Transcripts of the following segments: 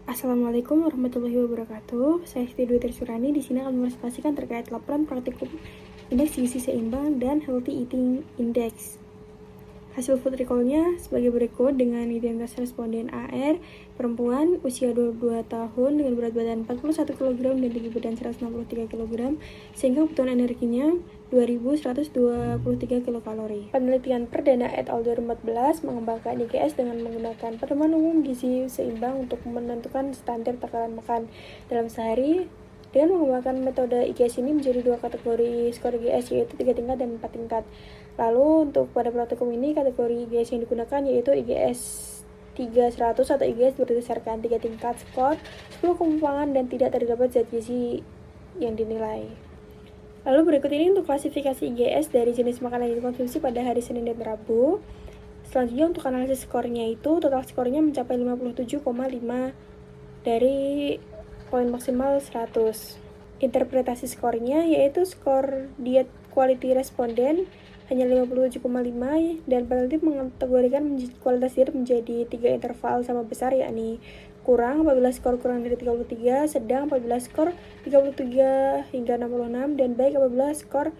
Assalamualaikum warahmatullahi wabarakatuh. Saya Siti Dwi Trissurani di sini akan mempresentasikan terkait laporan praktikum indeks gizi seimbang dan healthy eating index. Hasil food recall-nya sebagai berikut dengan identitas responden AR, perempuan, usia 22 tahun dengan berat badan 41 kg dan tinggi badan 163 kg, sehingga kebutuhan energinya 2123 kilokalori. Penelitian perdana et al. 2014 mengembangkan IGS dengan menggunakan pedoman umum gizi seimbang untuk menentukan standar takaran makan dalam sehari dengan mengembangkan metode IGS ini menjadi dua kategori skor IGS, yaitu 3 tingkat dan 4 tingkat. Lalu untuk pada praktikum ini kategori IGS yang digunakan yaitu IGS 300 atau IGS berdasarkan 3 tingkat skor, 10 ketimpangan dan tidak terdapat zat gizi yang dinilai. Lalu berikut ini untuk klasifikasi IGS dari jenis makanan yang dikonsumsi pada hari Senin dan Rabu. Selanjutnya untuk analisis skornya itu total skornya mencapai 57,5 dari poin maksimal 100. Interpretasi skornya yaitu skor diet quality responden hanya 57,5 dan peneliti mengkategorikan kualitas diet menjadi 3 interval sama besar, yakni kurang apabila skor kurang dari 33, sedang apabila skor 33 hingga 66, dan baik apabila skor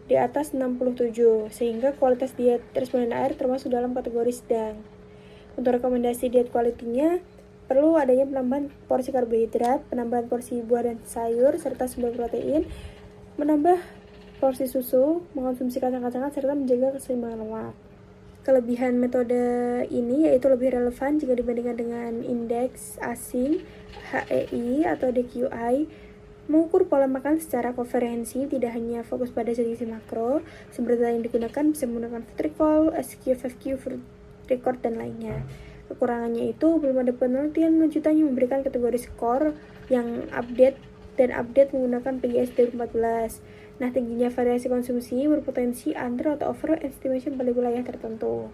di atas 67, sehingga kualitas diet responden AR termasuk dalam kategori sedang. Untuk rekomendasi diet quality-nya, perlu adanya penambahan porsi karbohidrat, penambahan porsi buah dan sayur, serta sumber protein, menambah porsi susu, mengkonsumsi kacang-kacangan, serta menjaga keseimbangan lemak. Kelebihan metode ini yaitu lebih relevan jika dibandingkan dengan indeks asing HEI atau DQI, mengukur pola makan secara komprehensif, tidak hanya fokus pada zat gizi makro. Sumber data yang digunakan bisa menggunakan food recall, SQ, FQ, food record, dan lainnya. Kekurangannya itu belum ada penelitian lanjutan yang memberikan kategori skor yang update menggunakan PGS 2014. Nah, tingginya variasi konsumsi berpotensi under atau over estimation pada wilayah tertentu.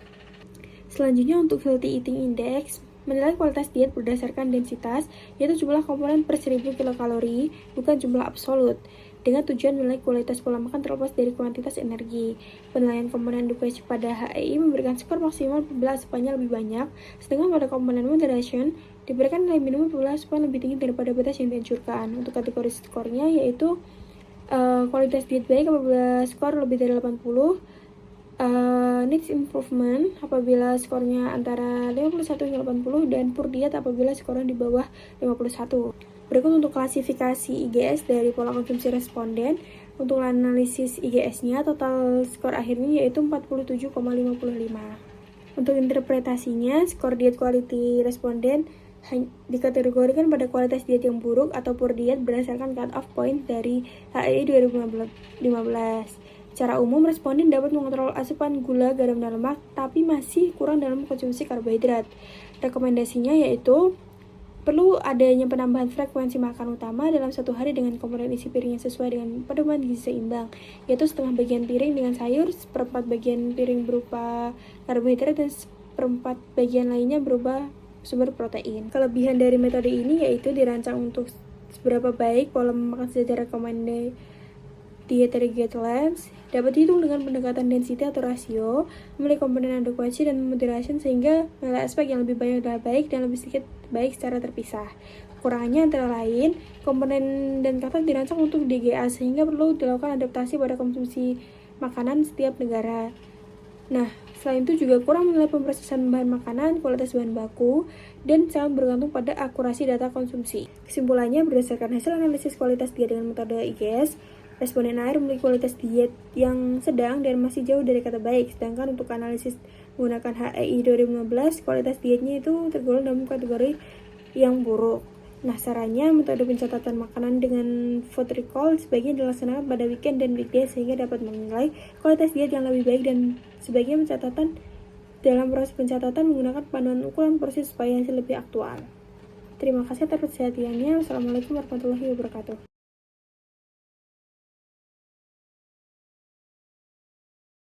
Selanjutnya untuk healthy eating index menilai kualitas diet berdasarkan densitas, yaitu jumlah komponen per 1000 kilokalori, bukan jumlah absolut, dengan tujuan menilai kualitas pola makan terlepas dari kuantitas energi. Penilaian komponen education pada HEI memberikan skor maksimal apabila asupannya lebih banyak, sedangkan pada komponen moderation diberikan nilai minimum apabila asupan lebih tinggi daripada batas yang dianjurkan. Untuk kategori skornya yaitu kualitas diet baik apabila skor lebih dari 80, needs improvement apabila skornya antara 51 hingga 80, dan poor diet apabila skornya di bawah 51. Berikut untuk klasifikasi IGS dari pola konsumsi responden. Untuk analisis IGS-nya, total skor akhirnya yaitu 47,55. Untuk interpretasinya, skor diet quality responden dikategorikan pada kualitas diet yang buruk atau poor diet berdasarkan cut-off point dari HEI 2015. Secara umum, responden dapat mengontrol asupan gula, garam, dan lemak, tapi masih kurang dalam konsumsi karbohidrat. Rekomendasinya yaitu perlu adanya penambahan frekuensi makan utama dalam satu hari dengan komponen isi piring yang sesuai dengan pedoman gizi seimbang, yaitu setengah bagian piring dengan sayur, seperempat bagian piring berupa karbohidrat, dan seperempat bagian lainnya berupa sumber protein. Kelebihan dari metode ini yaitu dirancang untuk seberapa baik pola makan secara recommended dietary guidelines, dapat dihitung dengan pendekatan density atau rasio, memiliki komponen adequacy dan moderation, sehingga nilai aspek yang lebih banyak adalah baik dan lebih sedikit baik secara terpisah. Kekurangannya antara lain, komponen dan kata dirancang untuk DGA, sehingga perlu dilakukan adaptasi pada konsumsi makanan setiap negara. Nah, selain itu juga kurang menilai pemrosesan bahan makanan, kualitas bahan baku, dan sangat bergantung pada akurasi data konsumsi. Kesimpulannya, berdasarkan hasil analisis kualitas diet dengan metode IGS, responden AR memiliki kualitas diet yang sedang dan masih jauh dari kata baik, sedangkan untuk analisis menggunakan HEI 2015, kualitas dietnya itu tergolong dalam kategori yang buruk. Nah, sarannya metode pencatatan makanan dengan food recall sebaiknya dilaksanakan pada weekend dan weekday sehingga dapat menilai kualitas diet yang lebih baik, dan sebaiknya pencatatan dalam proses pencatatan menggunakan panduan ukuran porsi supaya hasil lebih aktual. Terima kasih atas perhatiannya. Wassalamualaikum warahmatullahi wabarakatuh.